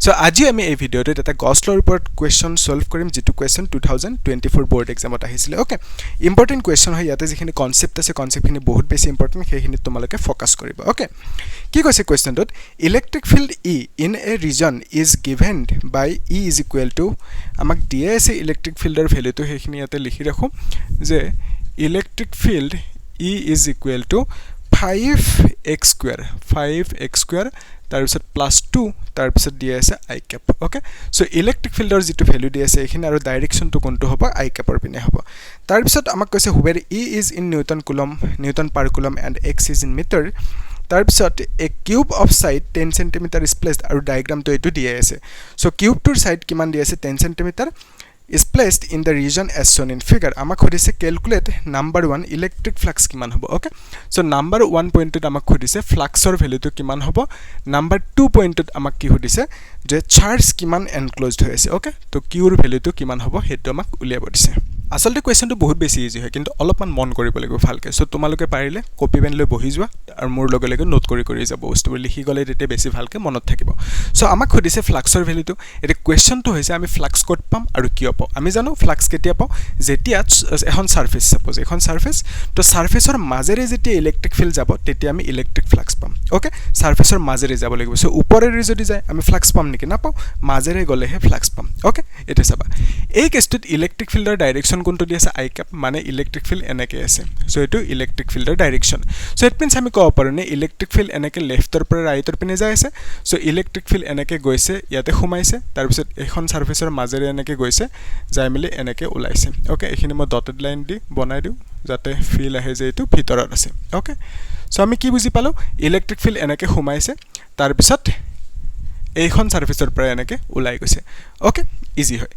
So আজি আমি এই ভিডিওতে এটা গস লৰ ওপৰত কোৱেশ্চন সলভ কৰিম যেটো কোৱেশ্চন 2024 বোৰ্ড এক্সামত আহিছিল ওকে ইম্পৰ্টেন্ট কোৱেশ্চন হয় ইয়াতে যিখিনি কনসেপ্ট আছে কনসেপ্টখিনি বহুত বেছি ইম্পৰ্টেন্ট সেইখিনি তোমালোকে ফোকাস কৰিবা ওকে কি কৈছে কোৱেশ্চনটোত electric field E in a region is given by E is equal to আমাক দিয়া আছে ইলেক্ট্ৰিক ফিল্ডৰ ভ্যালুটো সেইখিনি ইয়াতে লিখি ৰাখো যে electric field E is equal to 5x square তাৰপিছত +2 তাৰপিছত দিয়া আছে I cap okay so electric ফিল্ডৰ যেটো ভ্যালু দিয়া আছে এখিনি আৰু ডাইৰেকশনটো কোনটো হ'ব I cap ৰ পিনে হ'ব তাৰপিছত আমাক কৈছে where E is in Newton per coulomb and x is in meter তাৰপিছত a cube of side 10 cm is placed আৰু ডায়াগ্ৰামটো এটো দিয়া আছে সো কিউবটোৰ সাইড কিমান দিয়া আছে 10 cm is placed in the region as shown in figure আমাক খুদিছে calculate number 1 electric flux কিমান হ'ব ওকে সো number 1 পইণ্টত আমাক খুদিছে ফ্লাক্সৰ ভ্যালুটো কিমান হ'ব number 2 পইণ্টত আমাক কি খুদিছে যে চাৰ্জ কিমান এনক্লোজড হৈ আছে ওকে তো কিউৰ ভ্যালুটো কিমান হ'ব হেতু আমাক উলিয়াব দিছে আসলতে কোৱেশ্চনটো বহুত বেছি ইজি হয় কিন্তু অলপমান মন কৰিব লাগিব ভালকে সো তোমালোকে পাৰিলে কপি পেন লৈ বহি যোৱা আৰু মোৰ লগে লগে নোট কৰি যাব বস্তুবোৰ লিখি গলে তেতে বেছি ভালকে মনত থাকিব সো আমাক খুদিছে ফ্লাক্সৰ ভ্যালুটো এটা কোৱেশ্চনটো হৈছে আমি ফ্লাক্স কোড পাম আৰু কিয় পাও আমি জানো ফ্লাক্স কেতিয়া পাও যেতিয়া এখন সাৰফেস সাপোজ এখন সাৰফেস তো সাৰফেসৰ মাজেৰে যেতিয়া ইলেক্ট্ৰিক ফিল্ড যাব তেতিয়া আমি ইলেক্ট্ৰিক ফ্লাক্স পাম ওকে সাৰফেসৰ মাজেৰে যাব লাগিব সো ওপৰেৰে যদি যায় আমি ফ্লাক্স পাম নেকি না পাও মাজেৰে গলেহে ফ্লাক্স পাম ওকে এটা চাবা এই কেছটোত ইলেক্ট্ৰিক ফিল্ডৰ ডাইৰেকশন কোনটো দি আছে I cap মানে ইলেক্ট্ৰিক ফিল্ড এনেকে আছে সো এটো ইলেক্ট্ৰিক ফিল্ডৰ ডাইৰেকশন সো ইট মিন্স আমি কব পাৰো নে ইলেক্ট্ৰিক ফিল্ড এনেকে লেফটৰ পৰা ৰাইটৰ পিনে যায় আছে সো ইলেক্ট্ৰিক ফিল্ড এনেকে গৈছে ইয়াতে সোমাইছে তাৰ পিছত এখন সাৰফেসৰ মাজেৰে এনেকে গৈছে যাই মিলি এনেকে ওলাইছে ওকে এখিনি মই ডটেড লাইন দি বনাই দিও যাতে ফিল আহে যে এটো ভিতৰত আছে ওকে সো আমি কি বুজি পালো ইলেক্ট্ৰিক ফিল্ড এনেকে সোমাইছে তাৰ পিছত এইখন সাৰফেসৰ পৰা এনেকে ওলাই গৈছে ওকে ইজি হয়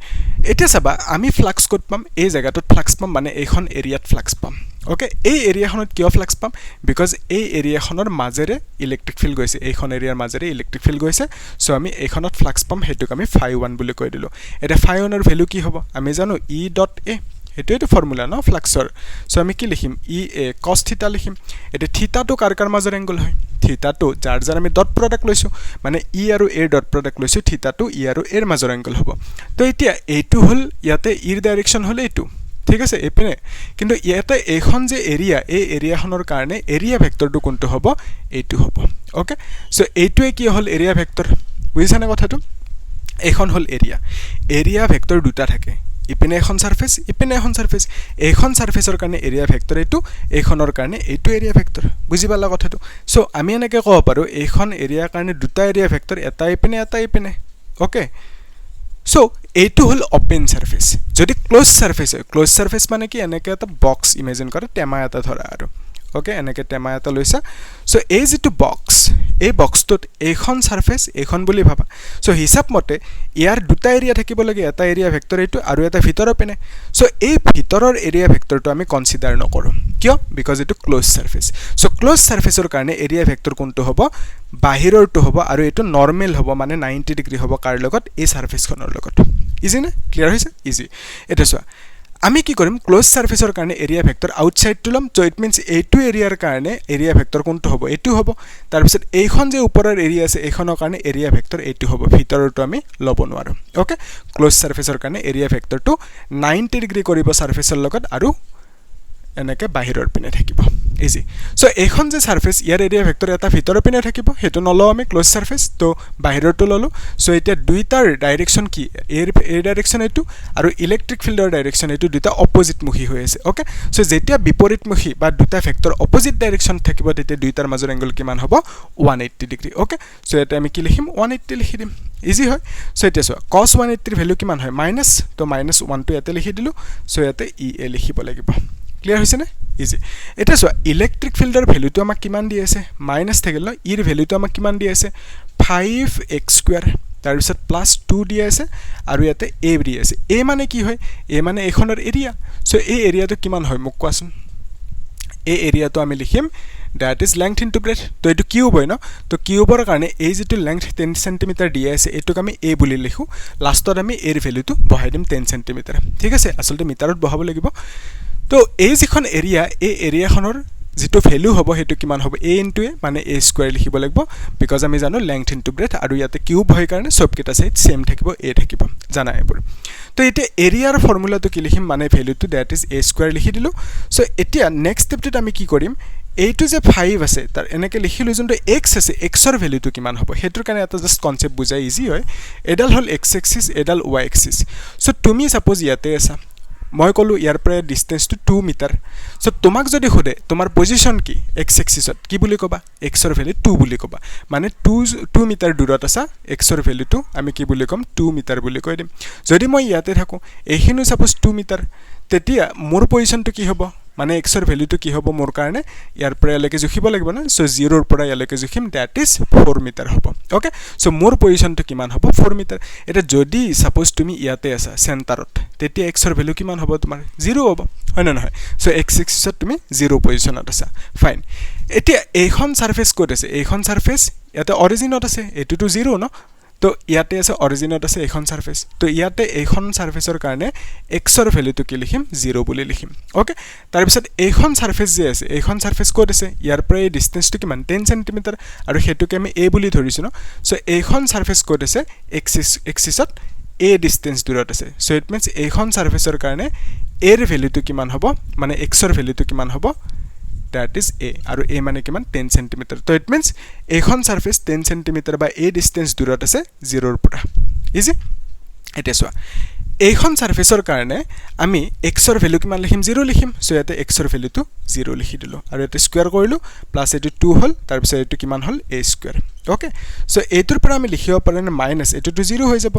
এটা চাবা আমি ফ্লাক্স কোড পাম এই জায়গাটোত ফ্লাক্স পাম মানে এইখন এৰিয়াত ফ্লাক্স পাম ওকে এই এৰিয়াখনত কিয় ফ্লাক্স পাম বিকজ এই এৰিয়াখনৰ মাজেৰে ইলেক্ট্ৰিক ফিল্ড গৈছে এইখন এৰিয়াৰ মাজেৰে ইলেক্ট্ৰিক ফিল্ড গৈছে সো আমি এইখনত ফ্লাক্স পাম হেতুক আমি phi1 বুলি কৈ দিলো এটা phi1 ৰ ভ্যালু কি হ'ব আমি জানো E.A হেতুটো ফৰ্মুলা ন ফ্লাক্সৰ সো আমি কি লিখিম EA cos θ লিখিম এটা থিতাটো কাৰ মাজৰ এংগল হয় থিতাটো যাৰ আমি ডট প্ৰডাক্ট লৈছো মানে E আৰু A ডট প্ৰডাক্ট লৈছো থিতাটো E আৰু A ৰ মাজৰ এংগল হ'ব তো এতিয়া এইটো হল ইয়াতে E ৰ ডাইৰেকশন হল এইটো ঠিক আছে এপিনে কিন্তু ইয়াতে এখন যে এৰিয়া এই এৰিয়াখনৰ কাৰণে এৰিয়া ভেক্টৰটো কোনটো হ'ব এইটো হ'ব ওকে সো এইটোৱে কি হল এৰিয়া ভেক্টৰ বুজিছানে কথাটো এখন হল এৰিয়া ভেক্টৰ দুটা থাকে ইপিনে এখন সাৰফেস এইখন সাৰফেসৰ কাৰণে এৰিয়া ভেক্টৰ এইটো এইখনৰ কাৰণে এইটো এৰিয়া ভেক্টৰ বুজি পালা কথাটো সো আমি এনেকে ক'ব পাৰো এইখন এৰিয়াৰ কাৰণে দুটা এৰিয়া ভেক্টৰ এটা ইপিনে ওকে সো এইটো হল ওপেন সাৰফেস যদি ক্লোজ সাৰফেস মানে কি এনেকে এটা বক্স ইমাজিন কৰা টেমা এটা ধৰা আৰু ওকে এনেকে টেমা এটা লৈছা সো এই যেটো বক্স এই বক্সটোত এইখন সারফেস এইখন বুলি ভাবা সো হিসাব মতে ইয়াৰ দুটা এৰিয়া থাকিব লাগে এটা এৰিয়া ভেক্টৰ এইটো আৰু এটা ভিতৰৰ পিনে সো এই ভিতৰৰ এৰিয়া ভেক্টৰটো আমি কনসিডাৰ নকৰো কিয় বিকজ ইটো ক্লোজ সাৰফেস সো ক্লোজ সাৰফেসৰ কাৰণে এৰিয়া ভেক্টৰ কোনটো হ'ব বাহিৰৰটো হ'ব আৰু এটো নৰমাল হ'ব মানে 90 ডিগ্ৰী হ'ব কাৰ লগত এই সাৰফেসখনৰ লগত ইজি না ক্লিয়াৰ হৈছে ইজি এটা চোৱা আমি কি কৰিম ক্লোজ সাৰফেসৰ কাৰণে এৰিয়া ভেক্টৰ আউটসাইড টু লম সো ইট মিন্স এইটো এৰিয়াৰ কাৰণে এৰিয়া ভেক্টৰ কোনটো হ'ব এইটো হ'ব তাৰ পিছত এইখন যে ওপৰৰ এৰিয়া আছে এইখনৰ কাৰণে এৰিয়া ভেক্টৰ এইটো হ'ব ভিতৰৰটো আমি লব নোৱাৰো ওকে ক্লোজ সাৰফেসৰ কাৰণে এৰিয়া ভেক্টৰটো 90 ডিগ্ৰী কৰিব সাৰফেসৰ লগত আৰু এনেকে বাহিৰৰ পিনে থাকিব ইজি সো এইখন যে সাৰফেস ইয়াৰ এৰিয়া ভেক্টৰ এটা ভিতৰৰ পিনে থাকিব হেতু নলও আমি ক্লোজ সাৰফেস তো বাহিৰৰটো ললো সো এতিয়া দুইটাৰ ডাইৰেকশন কি এৰ ডাইৰেকশন এইটো আৰু ইলেক্ট্ৰিক ফিল্ডৰ ডাইৰেকশন এইটো দুটা অপোজিট মুখী হৈ আছে ওকে সো যেতিয়া বিপৰীতমুখী বা দুটা ভেক্টৰ অপোজিট ডাইৰেকশন থাকিব তেতিয়া দুইটাৰ মাজৰ এংগল কিমান হ'ব 180 ডিগ্ৰী ওকে সো এটা আমি কি লিখিম 180 লিখি দিম ইজি হয় সো এতিয়া চোৱা cos 180 ৰ ভ্যালু কিমান হয় মাইনাস তো -1 টো ইয়াতে লিখি দিলো সো ইয়াতে EA লিখিব লাগিব ক্লিয়াৰ হৈছে না ইজি এটা চোৱা ইলেক্ট্ৰিক ফিল্ডৰ ভ্যালুটো আমাক কিমান দি আছে মাইনাস থাকিল ন ইৰ ভ্যালুটো আমাক কিমান দি আছে 5x স্কয়াৰ তাৰ পিছত +2 দি আছে আৰু ইয়াতে A দি আছে A মানে কি হয় A মানে এখনৰ এৰিয়া সো এই এৰিয়াটো কিমান হয় মোক কোৱাচোন এই এৰিয়াটো আমি লিখিম that is length into breadth তো এটো কিউব হয় ন তো কিউবৰ কাৰণে এই যেটো লেংথ 10 cm দি আছে এটোক আমি A বুলি লিখো লাষ্টত আমি এৰ ভ্যালুটো বহাই দিম 10 cm ঠিক আছে আসলতে মিটাৰত বহাব লাগিব তো এই যিখন এৰিয়া এই এৰিয়াখনৰ যেটো ভ্যালু হ'ব হেতু কিমান হ'ব a * a মানে a স্কয়ার লিখিব লাগিব বিকজ আমি জানো লেংথ ইনটু ব্ৰেথ আৰু ইয়াতে কিউব হয় কাৰণে সব কেটা সাইড সেম থাকিব a থাকিব জানা এবোৰ তো এতিয়া এৰিয়াৰ ফৰ্মুলাটো কি লিখিম মানে ভ্যালুটো দ্যাট ইজ a স্কয়াৰ লিখি দিলো সো এতিয়া নেক্সট স্টেপটোত আমি কি কৰিম এইটো যে 5 আছে তাৰ এনেকে লিখিলো যোনটো x আছে x ৰ ভ্যালুটো কিমান হ'ব হেতুৰ কাৰণে এটা জাস্ট কনসেপ্ট বুজাই ইজি হয় এডাল হল x এক্সিস এডাল y এক্সিস সো তুমি সাপোজ ইয়াতে আছা মই কলো ইয়াৰ পৰা ডিসটেন্স টু 2 মিটাৰ সো তোমাক যদি খুদে তোমাৰ পজিশন কি x এক্সিসত কি বুলি কবা x ৰ ভ্যালু 2 বুলি কবা মানে 2 মিটাৰ দূৰত আছা x ৰ ভ্যালুটো আমি কি বুলি কম 2 মিটাৰ বুলি কৈ দিম যদি মই ইয়াতে থাকো এইখিনি সাপোজ 2 মিটাৰ তেতিয়া মোৰ পজিশনটো কি হ'ব মানে x ৰ ভ্যালুটো কি হ'ব মোৰ কাৰণে ইয়াৰ পৰা লৈকে জুখিব লাগিব না সো 0 ৰ পৰা ইয়ালৈকে জুখিম দ্যাট ইজ 4 মিটাৰ হ'ব ওকে সো মোৰ পজিশনটো কিমান হ'ব 4 মিটাৰ এটা যদি সাপোজ তুমি ইয়াতে আছা সেন্টাৰত তেতিয়া x ৰ ভ্যালু কিমান হ'ব তোমাৰ 0 হ'ব হয় না নহয় সো x এক্সিসত তুমি 0 পজিশনত আছা ফাইন এতিয়া এইখন সারফেস কোড আছে এইখন সারফেস ইয়াতে অৰিজিনত আছে এটোটো 0 ন তো ইয়াতে আছে অৰিজিনত আছে এখন সাৰফেস তো ইয়াতে এখন সাৰফেসৰ কাৰণে x ৰ ভ্যালুটো কি লিখিম 0 বুলি লিখিম ওকে তাৰ পিছত এইখন সাৰফেস যে আছে এইখন সাৰফেস কোড আছে ইয়াৰ পৰা এই ডিসটেন্সটো কিমান 10 সেমি আৰু হেতুকে আমি a বুলি ধৰিছো ন সো এইখন সাৰফেস কোড আছে এক্সিসত a ডিসটেন্স দূৰত আছে সো ইট মিন্স এইখন সাৰফেসৰ কাৰণে a ৰ ভ্যালুটো কিমান হ'ব মানে x ৰ ভ্যালুটো কিমান হ'ব that is a আৰু a মানে কিমান 10 cm তো ইট মিন্স এইখন সাৰফেস 10 cm বা a ডিসটেন্স দূৰত আছে 0 ৰ পৰা ইজি এটা সোৱা এইখন সাৰফেসৰ কাৰণে আমি x ৰ ভ্যালু কিমান লিখিম 0 লিখিম সো ইয়াতে x ৰ ভ্যালুটো 0 লিখি দিলো আৰু এটা স্কয়াৰ কৰিলো প্লাস এটো 2 হল তাৰ পিছত এটো কিমান হল a স্কয়াৰ ওকে সো এটোৰ পৰা আমি লিখিব পাৰো না মাইনাস এটো 0 হৈ যাব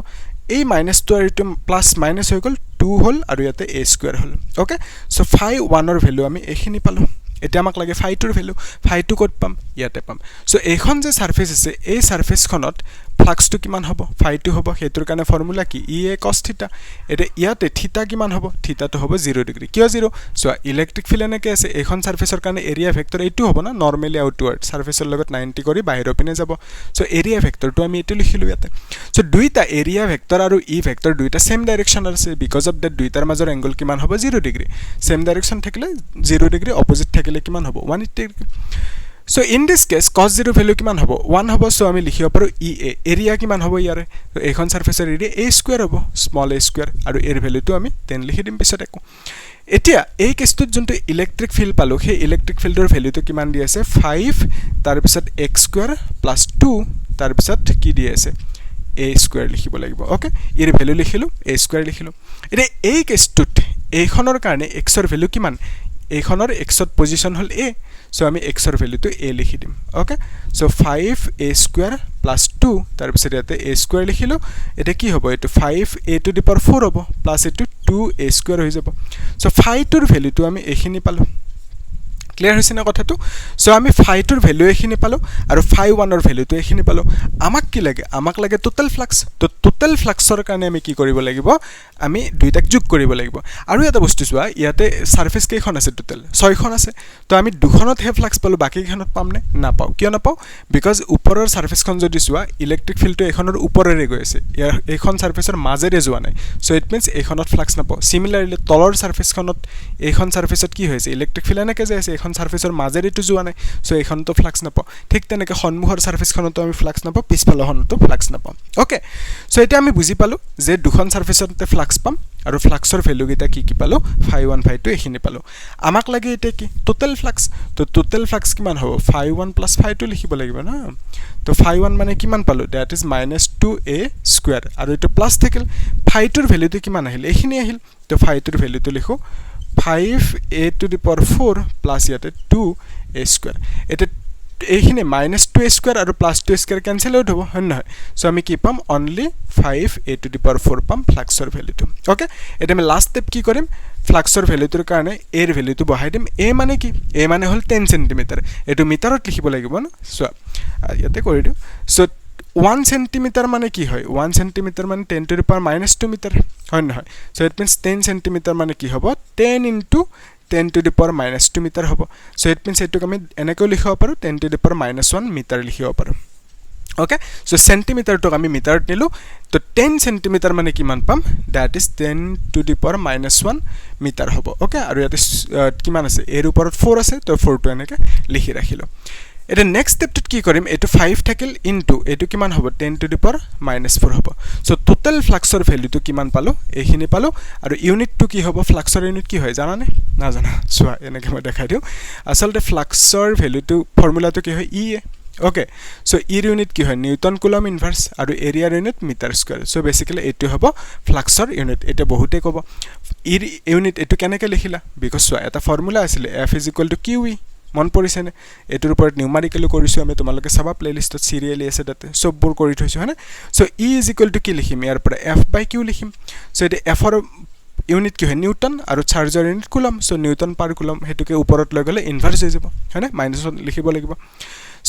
এই মাইনাসটো আৰু এটো প্লাস মাইনাস হৈ গল 2 হল আৰু ইয়াতে a square hall okay so phi 1 ৰ ভ্যালু আমি এখিনি পালো এটা আমাক লাগে phi 2 ৰ ভ্যালু phi 2 কত পাম ইয়াতে পাম সো এইখন যে সারফেস আছে এই সারফেসখনত ফ্লাক্সটো কিমান হ'ব phi 2 হ'ব হেতুৰ কাৰণে ফৰ্মুলা কি e cos থিটা এটা ইয়াতে থিটা কিমান হ'ব থিটাটো হ'ব 0 ডিগ্ৰী কিয় 0 সো ইলেক্ট্ৰিক ফিল্ড এনেকে আছে এইখন সাৰফেসৰ কাৰণে এৰিয়া ভেক্টৰ এইটো হ'ব না নৰমালি আউটওয়াৰ্ড সাৰফেসৰ লগত 90 কৰি বাহিৰৰ পিনে যাব সো এৰিয়া ভেক্টৰটো আমি এটো লিখিলো ইয়াতে সো দুইটা এৰিয়া ভেক্টৰ আৰু ই ভেক্টৰ দুইটা সেম ডাইৰেকশনৰ আছে বিকজ অফ দ্যাট দুইটাৰ মাজৰ এংগল কিমান হ'ব 0 ডিগ্ৰী সেম ডাইৰেকশন থাকিলে 0 ডিগ্ৰী অপোজিট থাকিলে কিমান হ'ব 180 degree so in this case cos 0 value কিমান হ'ব 1 হ'ব সো আমি লিখিব পাৰো ea এৰিয়া কিমান হ'ব ইয়াৰে তো এইখন সাৰফেসৰ এৰিয়া a স্কয়াৰ হ'ব স্মল a স্কয়াৰ আৰু এৰ ভ্যালুটো আমি 10 লিখি দিম পিছত একো এতিয়া এই কেছটোত যোনটো ইলেক্ট্ৰিক ফিল্ড পালো সেই ইলেক্ট্ৰিক ফিল্ডৰ ভ্যালুটো কিমান দি আছে 5 তাৰ পিছত x স্কয়াৰ প্লাস 2 তাৰ পিছত কি দি আছে a স্কয়াৰ লিখিব লাগিব ওকে এৰ ভ্যালু লিখিলো a স্কয়াৰ লিখিলো এতিয়া এই কেছটোত এইখনৰ কাৰণে x ৰ ভ্যালু কিমান এইখনৰ x to position hall a so আমি x ৰ ভ্যালুটো a লিখি দিম okay so 5a square plus 2 তাৰ পিছত ইয়াতে a স্কয়াৰ লিখিলো এটা কি হ'ব এটো 5a টু দি পাৱাৰ 4 হ'ব প্লাস এটো 2a স্কয়াৰ হৈ যাব সো phi 2 ৰ ভ্যালুটো আমি এখিনি পালো ক্লিয়াৰ হৈছে না কথাটো সো আমি phi 2 ৰ ভ্যালু এখিনি পালো আৰু phi 1 ৰ ভ্যালুটো এখিনি পালো আমাক কি লাগে আমাক লাগে টোটাল ফ্লাক্স তো টোটাল ফ্লাক্সৰ কাৰণে আমি কি কৰিব লাগিব আমি দুইটাক যোগ কৰিব লাগিব আৰু এটা বস্তু চোৱা ইয়াতে সারফেস কেইখন আছে টোটাল 6খন আছে তো আমি দুখনত হে ফ্লাক্স পালো বাকি কেইখনত পামনে না পাও কিয় না পাও বিকজ ওপৰৰ সাৰফেসখন যদি চোৱা ইলেক্ট্ৰিক ফিল্ডটো এখনৰ ওপৰেৰে গৈ আছে এইখন সাৰফেসৰ মাজেৰে যোৱা নাই সো ইট মিন্স এখনত ফ্লাক্স না পাও সিমিলাৰলি তলৰ সাৰফেসখনত এইখন সাৰফেসত কি হৈছে ইলেক্ট্ৰিক ফিল্ড এনেকে যায় আছে এখন সাৰফেসৰ মাজেৰে টু যোৱা নাই সো এখনটো ফ্লাক্স না পাও ঠিক তেনেকে সন্মুখৰ সারফেসখনতো আমি ফ্লাক্স না পাও পিছফালখনতো ফ্লাক্স না পাও ওকে সো এটা আমি বুজি পালো যে দুখন সারফেসতে ফ্লাক্স পাম আৰু ফ্লাক্সৰ ভ্যালু গিটা কি পালো phi 1 phi 2 এখিনি পালো আমাক লাগে এটা কি টোটাল ফ্লাক্স তো টোটাল ফ্লাক্স কিমান হ'ব phi 1 plus phi 2 লিখিব লাগিব না তো phi 1 মানে কিমান পালো দ্যাট ইজ -2a স্কয়াৰ আৰু এটা প্লাস থাকিল phi 2 ৰ ভ্যালুটো কিমান আহিল এখিনি আহিল তো phi 2 ৰ ভ্যালুটো লিখো 5a to the power 4 plus ইয়াতে 2a স্কয়াৰ এটা এইখিনি -2a স্কয়াৰ আৰু +2a স্কয়াৰ ক্যান্সেল আউট হ'ব হয় নহয় সো আমি কি পাম only 5a to the power 4 পাম ফ্লাক্সৰ ভ্যালুটো ওকে এটা আমি লাস্ট স্টেপ কি কৰিম ফ্লাক্সৰ ভ্যালুটোৰ কাৰণে a ৰ ভ্যালুটো বহাই দিম a মানে কি a মানে হল 10 cm এটো মিটাৰত লিখিব লাগিব না সো ইয়াতে কৰি দিও সো 1 centimeter মানে কি হয় 1 centimeter মানে 10 to the power -2 মিটাৰ হয় নহয় সো ইট মিন্স 10 centimeter মানে কি হ'ব 10 into 10 to the power -2 metre হ'ব সো ইট মিন্স এটো আমি এনেকৈ লিখিব পাৰো 10 to the power -1 মিটাৰ লিখিব পাৰো ওকে সো সেন্টিমিটাৰটোক আমি মিটাৰত নিলো তো 10 সেন্টিমিটাৰ মানে কিমান পাম that is 10 to the power -1 metre হ'ব ওকে আৰু ইয়াতে কিমান আছে এৰ ওপৰত 4 আছে তো 4 টো এনেকে লিখি ৰাখিলো এটা নেক্সট স্টেপটোত কি কৰিম এটো 5 থাকিল ইনটু এটো কিমান হ'ব 10 টু দি পাৱাৰ -4 হ'ব সো টোটাল ফ্লাক্সৰ ভ্যালুটো কিমান পালো এইখিনি পালো আৰু ইউনিটটো কি হ'ব ফ্লাক্সৰ ইউনিট কি হয় জানানে না জানা সোৱা এনেকে মই দেখাই দিও আসলতে ফ্লাক্সৰ ভ্যালুটো ফৰ্মুলাটো কি হয় ই okay so এর ইউনিট কি হয় নিউটন কুলম ইনভার্স আর এরিয়ার unit metre square so basically এটো হবো ফ্লাক্সর ইউনিট এটা বহুতে কব এর ইউনিট এটো কেনেকে লিখিলা বিকজ সো এটা ফর্মুলা আছিল F = QE মন পৰিছে নে এটোৰ ওপৰত নিউমাৰিকেলি কৰিছো আমি তোমালোকে চাবা প্লেলিষ্টত সিৰিয়ালি আছে তাতে সববোৰ কৰি থৈছো হনে সো E = কি লিখিম ইয়াৰ পৰা F/Q লিখিম সো এটা F ৰ ইউনিট কি হয় নিউটন আৰু চাৰ্জৰ ইউনিট কুলম সো নিউটন পাৰ কুলম হেতুকে ওপৰত লৈ গলে ইনভাৰ্স হৈ যাব হনে মাইনাস লিখিব লাগিব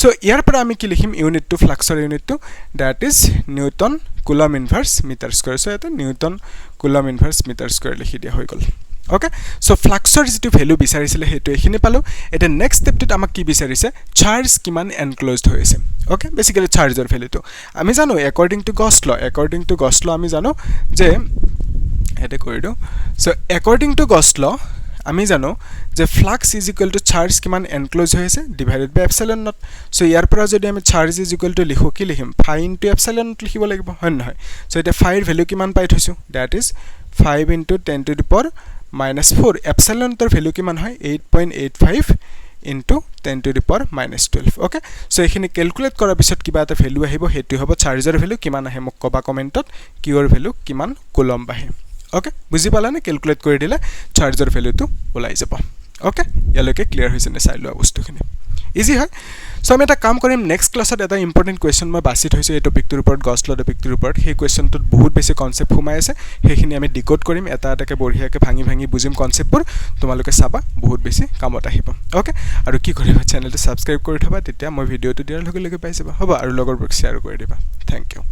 সো ইয়াৰ পৰা আমি কি লিখিম ইউনিট টু ফ্লাক্সৰ unit to that is newton coulomb inverse metre square so এটা newton coulomb inverse metre square লিখি দিয়া হৈ গল ওকে সো ফ্লাক্সৰ যেটো ভ্যালু বিচাৰিছিলে হেতু এখিনি পালো এটা নেক্সট স্টেপটোত আমাক কি বিচাৰিছে চাৰ্জ কিমান এনক্লোজড হৈ আছে ওকে বেসিক্যালি চাৰ্জৰ ভ্যালুটো আমি জানো অ্যাকৰ্ডিং টু গছ ল আমি জানো যে এটা কৰি দিও সো অ্যাকৰ্ডিং টু গছ ল আমি জানো যে ফ্লাক্স = চাৰ্জ কিমান এনক্লোজ হৈ আছে divided by epsilon not so ইয়াৰ পৰা যদি আমি চাৰ্জ = লিখো কি লিখিম phi * এপসাইলন নট লিখিব লাগিব হয় নহয় সো এটা phi ৰ ভ্যালু কিমান পাই থৈছো that is 5 * 10 to the power -4 epsilon নটৰ ভ্যালু কিমান হয় 8.85 into 10 to the power -12 okay so এখিনি ক্যালকুলেট কৰাৰ পিছত কিবা এটা ভ্যালু আহিব হেতু হ'ব চাৰ্জৰ ভ্যালু কিমান আহে মোক কবা কমেন্টত কিউৰ ভ্যালু কিমান কুলম আহে ওকে বুজি পালানে ক্যালকুলেট কৰি দিলে চাৰ্জৰ ভ্যালুটো ওলাই যাব ওকে ইয়ালৈকে ক্লিয়াৰ হৈছে নে চাই লোৱা বস্তুখিনি ইজি হয় সো আমি এটা কাম কৰিম নেক্সট ক্লাছত এটা ইম্পৰ্টেন্ট কোৱেশ্চন মই বাছি থৈছো এই টপিকটোৰ ওপৰত গছ ল টপিকটোৰ ওপৰত সেই কোৱেশ্চনটোত বহুত বেছি কনসেপ্ট সোমাই আছে সেইখিনি আমি ডিকোড কৰিম এটা এটাকে বঢ়িয়াকে ভাঙি ভাঙি বুজিম কনসেপ্টবোৰ তোমালোকে চাবা বহুত বেছি কামত আহিব ওকে আৰু কি কৰিবা চেনেলটো সাবস্ক্ৰাইব কৰি থবা তেতিয়া মই ভিডিওটো দিয়াৰ লগে লগে পাই যাবা হ'ব আৰু লগৰবোৰক শেয়াৰ কৰি দিবা থ্যাংক ইউ